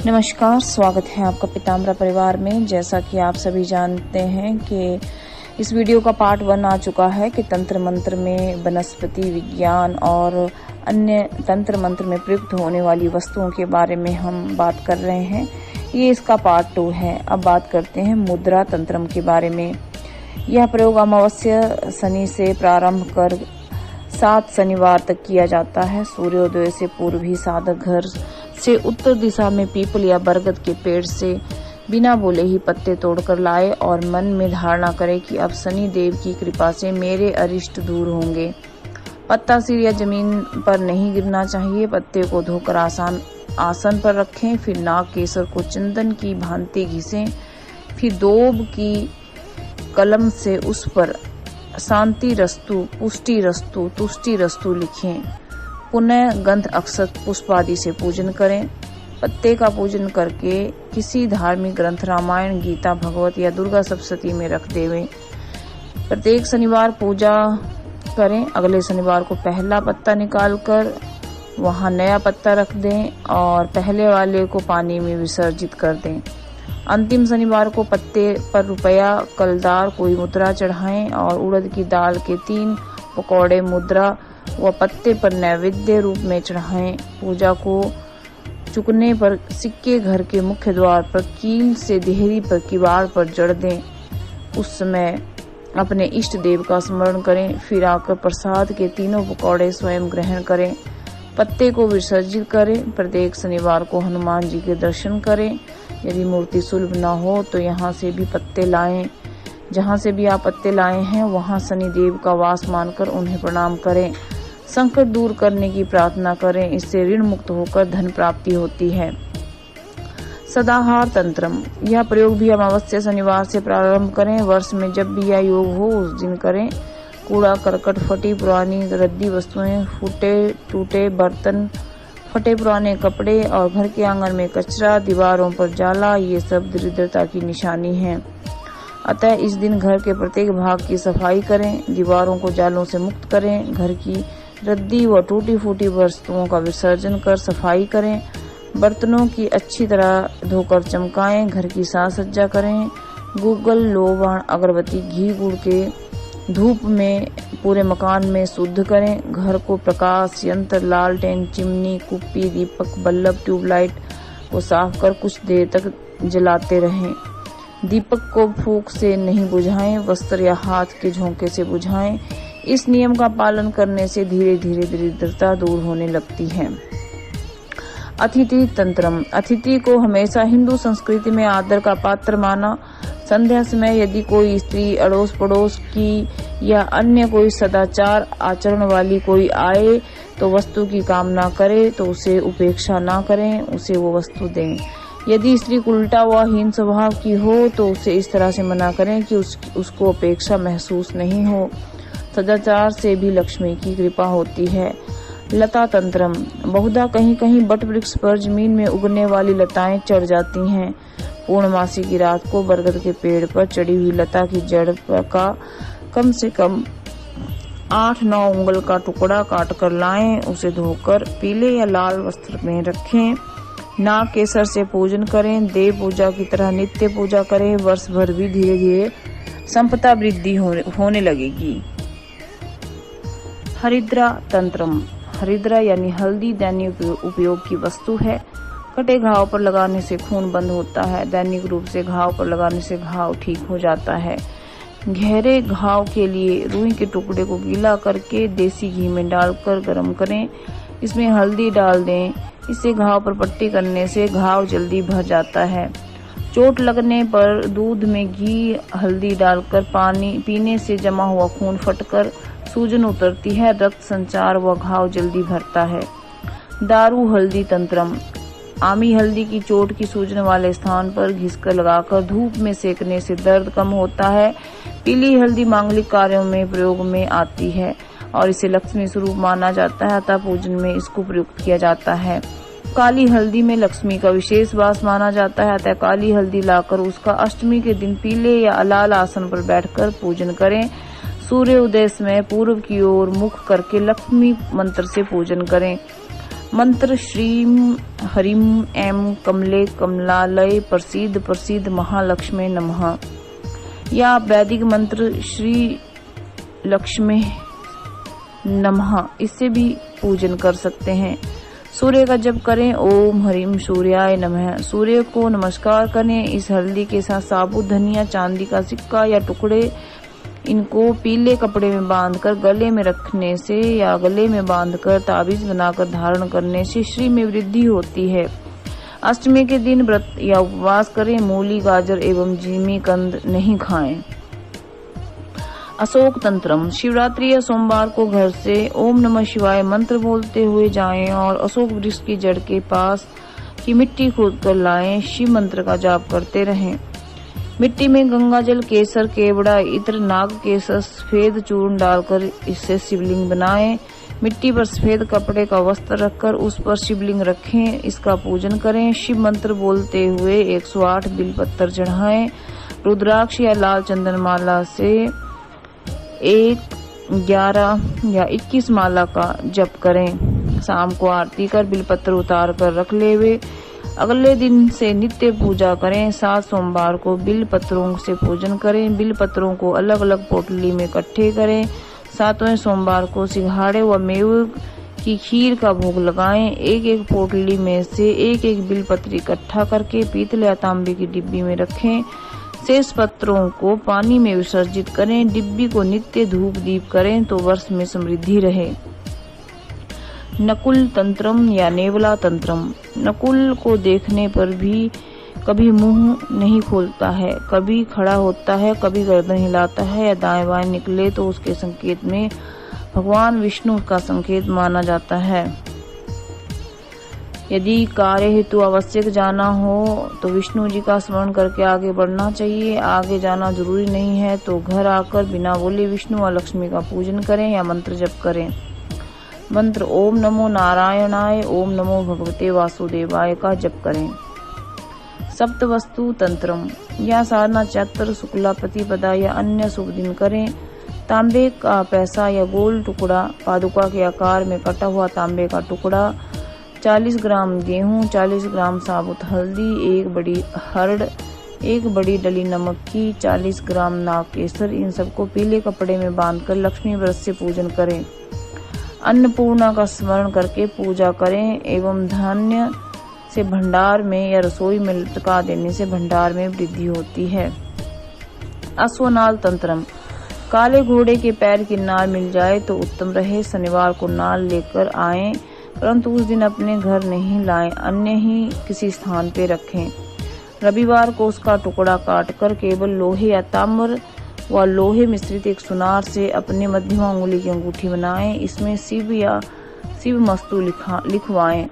नमस्कार, स्वागत है आपका पीताम्बरा परिवार में। जैसा कि आप सभी जानते हैं कि इस वीडियो का पार्ट 1 आ चुका है कि तंत्र मंत्र में वनस्पति विज्ञान और अन्य तंत्र मंत्र में प्रयुक्त होने वाली वस्तुओं के बारे में हम बात कर रहे हैं। ये इसका पार्ट 2 है। अब बात करते हैं मुद्रा तंत्रम के बारे में। यह प्रयोग अमावस्या शनि से प्रारंभ कर 7 शनिवार तक किया जाता है। सूर्योदय से पूर्व ही साधक घर से उत्तर दिशा में पीपल या बरगद के पेड़ से बिना बोले ही पत्ते तोड़कर लाए और मन में धारणा करे कि अब शनि देव की कृपा से मेरे अरिष्ट दूर होंगे। पत्ता सिर या जमीन पर नहीं गिरना चाहिए। पत्ते को धोकर आसन पर रखें। फिर नाग केसर को चंदन की भांति घिसें। फिर दोब की कलम से उस पर शांति रस्तु, पुष्टि रस्तु, तुष्टि रस्तु लिखें। पुनः गंध अक्षत पुष्प आदि से पूजन करें। पत्ते का पूजन करके किसी धार्मिक ग्रंथ रामायण, गीता, भगवत या दुर्गा सप्तशती में रख देवें। प्रत्येक शनिवार पूजा करें। अगले शनिवार को पहला पत्ता निकालकर वहां नया पत्ता रख दें और पहले वाले को पानी में विसर्जित कर दें। अंतिम शनिवार को पत्ते पर रुपया कलदार कोई मुद्रा चढ़ाएं और उड़द की दाल के 3 पकौड़े मुद्रा व पत्ते पर नैवेद्य रूप में चढ़ाएं। पूजा को चुकने पर सिक्के घर के मुख्य द्वार पर कील से देहरी पर किवाड़ पर जड़ दें। उस समय अपने इष्ट देव का स्मरण करें। फिर आकर प्रसाद के 3 पकौड़े स्वयं ग्रहण करें। पत्ते को विसर्जित करें। प्रत्येक शनिवार को हनुमान जी के दर्शन करें। यदि मूर्ति सुलभ न हो तो यहाँ से भी पत्ते लाएं। जहाँ से भी आप पत्ते लाए हैं वहाँ शनि देव का वास मानकर उन्हें प्रणाम करें। संकट दूर करने की प्रार्थना करें। इससे ऋण मुक्त होकर धन प्राप्ति होती है। सदाहार तंत्रम, यह प्रयोग भी अमावस्या शनिवार से प्रारंभ करें। वर्ष में जब भी यह योग हो उस दिन करें। कूड़ा करकट, फटी पुरानी रद्दी वस्तुएं, फूटे टूटे बर्तन, फटे पुराने कपड़े और घर के आंगन में कचरा, दीवारों पर जाला, ये सब दरिद्रता की निशानी है। अतः इस दिन घर के प्रत्येक भाग की सफाई करें। दीवारों को जालों से मुक्त करें। घर की रद्दी व टूटी फूटी वस्तुओं का विसर्जन कर सफाई करें। बर्तनों की अच्छी तरह धोकर चमकाएं। घर की साज सज्जा करें। गूगल, लोबान, अगरबत्ती, घी गुड़ के धूप में पूरे मकान में शुद्ध करें। घर को प्रकाश यंत्र, लालटेन, चिमनी, कुप्पी, दीपक, बल्ब, ट्यूबलाइट को साफ कर कुछ देर तक जलाते रहें। दीपक को फूंक से नहीं बुझाएं। वस्त्र या हाथ के झोंके से बुझाएं। इस नियम का पालन करने से धीरे धीरे दरिद्रता दूर होने लगती है। अतिथि तंत्रम, अतिथि को हमेशा हिंदू संस्कृति में आदर का पात्र माना। संध्या समय यदि कोई स्त्री अड़ोस पड़ोस की या अन्य कोई सदाचार आचरण वाली कोई आए तो वस्तु की कामना करे तो उसे उपेक्षा ना करें, उसे वो वस्तु दें। यदि स्त्री उल्टा व हीन स्वभाव की हो तो उसे इस तरह से मना करें कि उसको अपेक्षा महसूस नहीं हो। सदाचार से भी लक्ष्मी की कृपा होती है। लता तंत्रम, बहुधा कहीं कहीं बट वृक्ष पर जमीन में उगने वाली लताएं चढ़ जाती हैं। पूर्णमासी की रात को बरगद के पेड़ पर चढ़ी हुई लता की जड़ का कम से कम 8-9 उंगल का टुकड़ा काट कर लाएं। उसे धोकर पीले या लाल वस्त्र में रखें। नाग केसर से पूजन करें। देव पूजा की तरह नित्य पूजा करें। वर्ष भर भी धीरे धीरे संपदा वृद्धि होने लगेगी। हरिद्रा तंत्रम, हरिद्रा यानी हल्दी दैनिक उपयोग की वस्तु है। कटे घाव पर लगाने से खून बंद होता है। दैनिक रूप से घाव पर लगाने से घाव ठीक हो जाता है। गहरे घाव के लिए रुई के टुकड़े को गीला करके देसी घी में डालकर गर्म करें। इसमें हल्दी डाल दें। इससे घाव पर पट्टी करने से घाव जल्दी भर जाता है। चोट लगने पर दूध में घी हल्दी डालकर पानी पीने से जमा हुआ खून फटकर सूजन उतरती है। रक्त संचार व घाव जल्दी भरता है। दारू हल्दी तंत्रम, आमी हल्दी की चोट की सूजन वाले स्थान पर घिसकर लगाकर धूप में सेकने से दर्द कम होता है। पीली हल्दी मांगलिक कार्यों में प्रयोग में आती है और इसे लक्ष्मी स्वरूप माना जाता है, अतः पूजन में इसको प्रयुक्त किया जाता है। काली हल्दी में लक्ष्मी का विशेष वास माना जाता है, अतः काली हल्दी लाकर उसका अष्टमी के दिन पीले या लाल आसन पर बैठकर पूजन करें। सूर्योदय समय पूर्व की ओर मुख करके लक्ष्मी मंत्र से पूजन करें। मंत्र श्रीम हरिम एम कमले कमलालय प्रसीद प्रसीद महालक्ष्मी नमः, या आप वैदिक मंत्र श्री लक्ष्मी नमः इससे भी पूजन कर सकते हैं। सूर्य का जप करें, ओम हरिम सूर्याय नमः। सूर्य को नमस्कार करें। इस हल्दी के साथ साबुत धनिया, चांदी का सिक्का या टुकड़े, इनको पीले कपड़े में बांधकर गले में रखने से या गले में बांधकर ताबीज बनाकर धारण करने से श्री में वृद्धि होती है। अष्टमी के दिन व्रत या उपवास करें। मूली, गाजर एवं जिमी कंद नहीं खाएं। अशोक तंत्रम, शिवरात्रि या सोमवार को घर से ओम नमः शिवाय मंत्र बोलते हुए जाएं और अशोक वृक्ष की जड़ के पास की मिट्टी खोद कर लाएं। शिव मंत्र का जाप करते रहें। मिट्टी में गंगा जल, केसर, केवड़ा, इत्र, नाग केसर, सफेद चूर्ण डालकर इससे शिवलिंग बनाएं। मिट्टी पर सफेद कपड़े का वस्त्र रखकर उस पर शिवलिंग रखें। इसका पूजन करें। शिव मंत्र बोलते हुए 108 बिलपत्र चढ़ाएं। रुद्राक्ष या लाल चंदन माला से 1, 11 या 21 माला का जप करें। शाम को आरती कर बिलपत्र उतार कर रख ले हुए अगले दिन से नित्य पूजा करें। 7 सोमवार को बिल पत्रों से पूजन करें। बिल पत्रों को अलग अलग पोटली में इकट्ठे करें। 7वें सोमवार को सिंघाड़े व मेवे की खीर का भोग लगाएं। एक एक पोटली में से एक एक बिल पत्र इकट्ठा करके पीतल या तांबे की डिब्बी में रखें। शेष पत्रों को पानी में विसर्जित करें। डिब्बी को नित्य धूप दीप करें तो वर्ष में समृद्धि रहे। नकुल तंत्रम या नेवला तंत्रम, नकुल को देखने पर भी कभी मुंह नहीं खोलता है, कभी खड़ा होता है, कभी गर्दन हिलाता है या दाएं बाएं निकले तो उसके संकेत में भगवान विष्णु का संकेत माना जाता है। यदि कार्य हेतु आवश्यक जाना हो तो विष्णु जी का स्मरण करके आगे बढ़ना चाहिए। आगे जाना जरूरी नहीं है तो घर आकर बिना बोले विष्णु और लक्ष्मी का पूजन करें या मंत्र जप करें। मंत्र ओम नमो नारायणाय, ओम नमो भगवते वासुदेवाय का जप करें। सप्तवस्तु तंत्रम, या साधना चैत्र शुक्ला प्रतिपदा या अन्य शुभ दिन करें। तांबे का पैसा या गोल टुकड़ा, पादुका के आकार में कटा हुआ तांबे का टुकड़ा, 40 ग्राम गेहूं, 40 ग्राम साबुत हल्दी, 1 बड़ी हरड़, 1 बड़ी डली नमक की, 40 ग्राम नाग केसर, इन सबको पीले कपड़े में बांधकर लक्ष्मी व्रत से पूजन करें। अन्नपूर्णा का स्मरण करके पूजा करें एवं धान्य से भंडार में या रसोई में लटका देने से भंडार में वृद्धि होती है। अश्वनाल तंत्रम, काले घोड़े के पैर की नाल मिल जाए तो उत्तम रहे। शनिवार को नाल लेकर आएं, परंतु उस दिन अपने घर नहीं लाएं, अन्य ही किसी स्थान पे रखें। रविवार को उसका टुकड़ा काटकर केवल लोहे या ताम्र व लोहे मिश्रित एक सुनार से अपने मध्यमा अंगुली की अंगूठी बनाएं। इसमें शिव या शिव मस्तु लिखवाएं।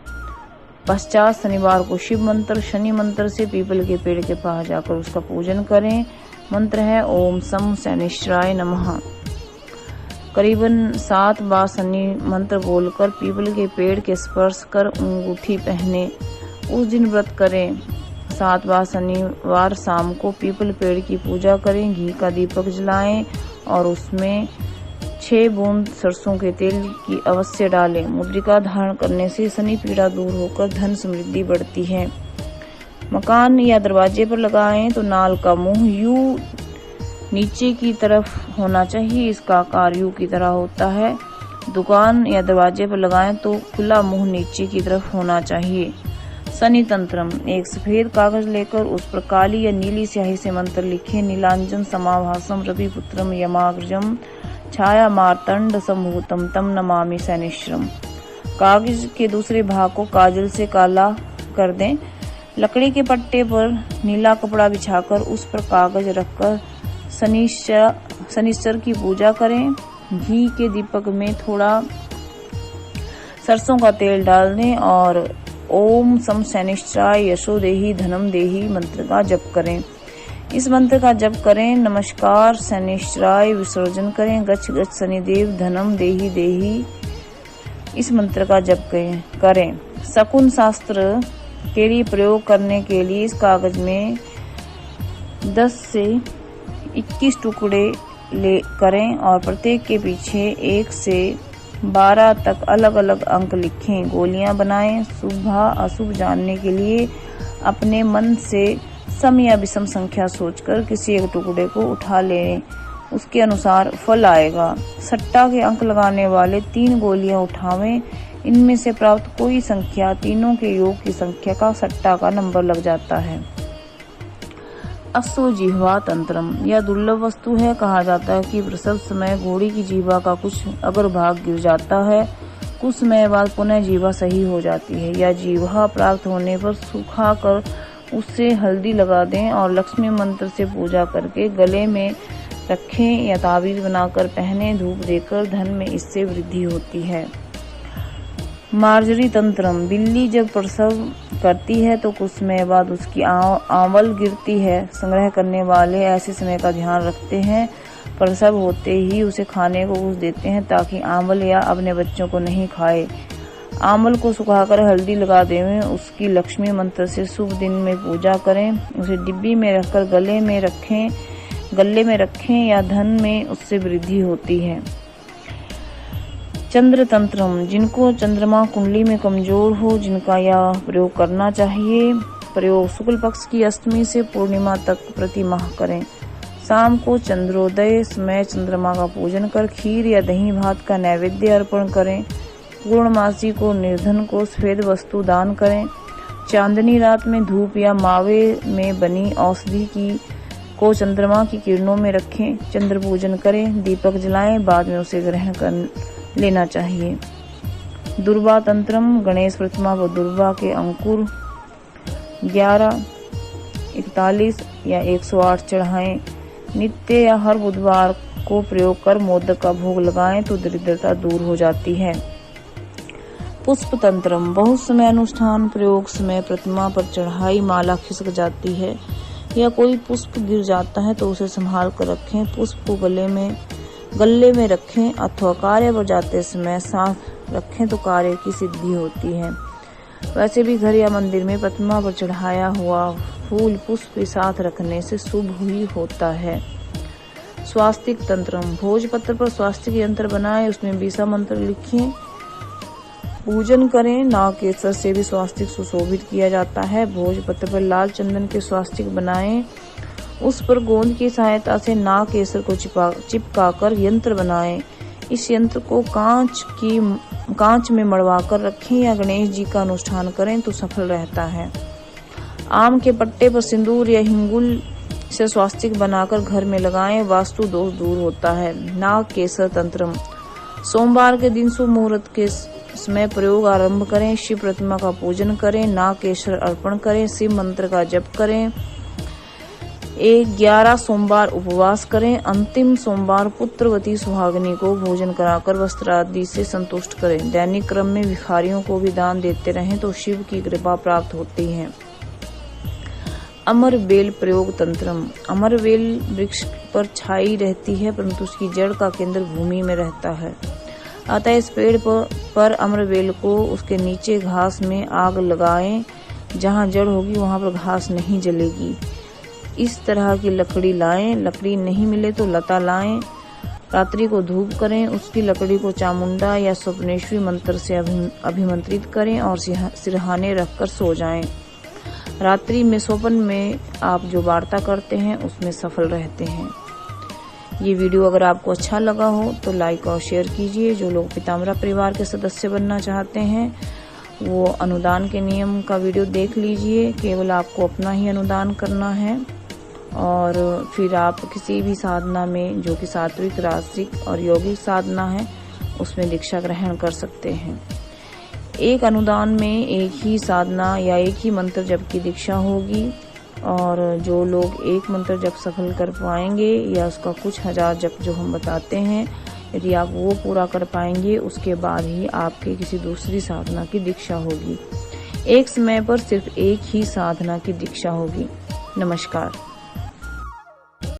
पश्चात शनिवार को शिव मंत्र, शनि मंत्र से पीपल के पेड़ के पास जाकर उसका पूजन करें। मंत्र है ओम सम शनिश्चराय नमः। करीबन 7 बार शनि मंत्र बोलकर पीपल के पेड़ के स्पर्श कर अंगूठी पहने। उस दिन व्रत करें। 7 बार शनिवार शाम को पीपल पेड़ की पूजा करें। घी का दीपक जलाएं और उसमें 6 बूंद सरसों के तेल की अवश्य डालें। मुद्रिका धारण करने से शनि पीड़ा दूर होकर धन समृद्धि बढ़ती है। मकान या दरवाजे पर लगाएं तो नाल का मुंह यू नीचे की तरफ होना चाहिए, इसका आकार यू की तरह होता है। दुकान या दरवाजे पर लगाएं तो खुला मुंह नीचे की तरफ होना चाहिए। शनि तंत्रम, एक सफेद कागज लेकर उस पर काली या नीली स्याही से मंत्र लिखें। नीलांजन समाभासम रविपुत्रम यमाग्रजम छाया मार्तंड समूतम तम नमामि शनिश्चरम। कागज के दूसरे भाग को काजल से काला कर दें। लकड़ी के पट्टे पर नीला कपड़ा बिछाकर उस पर कागज रखकर शनिश्चर की पूजा करें। घी के दीपक में थोड़ा सरसों का तेल डाल दें और ओम सम शनिश्चराय यशो देहि धनम देहि मंत्र का जप करें। इस मंत्र का जप करें। नमस्कार शनिश्चराय विसर्जन करें। गच्छ गच्छ शनिदेव धनम देहि देहि, इस मंत्र का जप करें। शकुन शास्त्र के लिए प्रयोग करने के लिए इस कागज में 10 से 21 टुकड़े करें और प्रत्येक के पीछे 1 से 12 तक अलग अलग अंक लिखें। गोलियां बनाएं। शुभ अशुभ जानने के लिए अपने मन से सम या विषम संख्या सोचकर किसी एक टुकड़े को उठा लें, उसके अनुसार फल आएगा। सट्टा के अंक लगाने वाले 3 गोलियां उठावें, इनमें से प्राप्त कोई संख्या तीनों के योग की संख्या का सट्टा का नंबर लग जाता है। अश्व जिह्वा तंत्रम, यह दुर्लभ वस्तु है। कहा जाता है कि प्रसव समय घोड़ी की जिह्वा का कुछ अगर भाग गिर जाता है, कुछ समय बाद पुनः जिह्वा सही हो जाती है। यह जिह्वा प्राप्त होने पर सुखा कर उससे हल्दी लगा दें और लक्ष्मी मंत्र से पूजा करके गले में रखें या ताबीज बनाकर पहने। धूप देकर धन में इससे वृद्धि होती है। मार्जरी तंत्रम, बिल्ली जब प्रसव करती है तो कुछ समय बाद उसकी आंवल गिरती है। संग्रह करने वाले ऐसे समय का ध्यान रखते हैं, प्रसव होते ही उसे खाने को कुछ देते हैं ताकि आंवल या अपने बच्चों को नहीं खाए। आंवल को सुखाकर हल्दी लगा दें, उसकी लक्ष्मी मंत्र से शुभ दिन में पूजा करें। उसे डिब्बी में रखकर गले में रखें या धन में उससे वृद्धि होती है। चंद्र तंत्रम, जिनको चंद्रमा कुंडली में कमजोर हो, जिनका यह प्रयोग करना चाहिए। प्रयोग शुक्ल पक्ष की अष्टमी से पूर्णिमा तक प्रति माह करें। शाम को चंद्रोदय समय चंद्रमा का पूजन कर खीर या दही भात का नैवेद्य अर्पण करें। पूर्णमासी को निर्धन को सफेद वस्तु दान करें। चांदनी रात में धूप या मावे में बनी औषधि को चंद्रमा की किरणों में रखें। चंद्र पूजन करें, दीपक जलाएं, बाद में उसे ग्रहण कर लेना चाहिए। दुर्वा तंत्रम, गणेश प्रतिमा व दुर्वा के अंकुर 11, 41 या 108 चढ़ाएं। नित्य या हर बुधवार को प्रयोग कर मोदक का भोग लगाएं तो दरिद्रता दूर हो जाती है। पुष्प तंत्रम, बहुत समय अनुष्ठान प्रयोग समय प्रतिमा पर चढ़ाई माला खिसक जाती है या कोई पुष्प गिर जाता है तो उसे संभाल कर रखें। पुष्प को गले में रखें अथवा कार्य पर जाते समय साथ रखें तो कार्य की सिद्धि होती है। वैसे भी घर या मंदिर में प्रतिमा पर चढ़ाया हुआ फूल पुष्प के साथ रखने से शुभ ही होता है। स्वास्तिक तंत्रम, भोजपत्र पर स्वास्तिक यंत्र बनाएं, उसमें बीसा मंत्र लिखें, पूजन करें। नाग केसर से भी स्वास्तिक सुशोभित किया जाता है। भोजपत्र पर लाल चंदन के स्वास्तिक बनाएं, उस पर गोंद की सहायता से नाग केसर को चिपकाकर यंत्र बनाएं। इस यंत्र को कांच में मड़वाकर रखें या गणेश जी का अनुष्ठान करें तो सफल रहता है। आम के पट्टे पर सिंदूर या हिंगुल से स्वास्तिक बनाकर घर में लगाएं, वास्तु दोष दूर होता है। नाग केसर तंत्रम, सोमवार के दिन शुभ मुहूर्त के समय प्रयोग आरंभ करें। शिव प्रतिमा का पूजन करें, नाग केसर अर्पण करें, शिव मंत्र का जप करें। 11 सोमवार उपवास करें। अंतिम सोमवार पुत्रवती सुहागिनी को भोजन कराकर वस्त्र आदि से संतुष्ट करें। दैनिक क्रम में भिखारियों को भी दान देते रहें तो शिव की कृपा प्राप्त होती है। अमर बेल प्रयोग तंत्रम, अमर बेल वृक्ष पर छाई रहती है परंतु उसकी जड़ का केंद्र भूमि में रहता है। अतः इस पेड़ पर अमर बेल को उसके नीचे घास में आग लगाएं, जहां जड़ होगी वहां पर घास नहीं जलेगी। इस तरह की लकड़ी लाएं, लकड़ी नहीं मिले तो लता लाएं। रात्रि को धूप करें, उसकी लकड़ी को चामुंडा या स्वप्नेश्वरी मंत्र से अभिमंत्रित करें और सिरहाने रखकर सो जाएं। रात्रि में स्वप्न में आप जो वार्ता करते हैं उसमें सफल रहते हैं। ये वीडियो अगर आपको अच्छा लगा हो तो लाइक और शेयर कीजिए। जो लोग पीताम्बरा परिवार के सदस्य बनना चाहते हैं वो अनुदान के नियम का वीडियो देख लीजिए। केवल आपको अपना ही अनुदान करना है और फिर आप किसी भी साधना में जो कि सात्विक, राजसिक और यौगिक साधना है उसमें दीक्षा ग्रहण कर सकते हैं। एक अनुदान में एक ही साधना या एक ही मंत्र जप की दीक्षा होगी और जो लोग एक मंत्र जप सफल कर पाएंगे या उसका कुछ हजार जप जो हम बताते हैं, यदि आप वो पूरा कर पाएंगे उसके बाद ही आपके किसी दूसरी साधना की दीक्षा होगी। एक समय पर सिर्फ एक ही साधना की दीक्षा होगी। नमस्कार।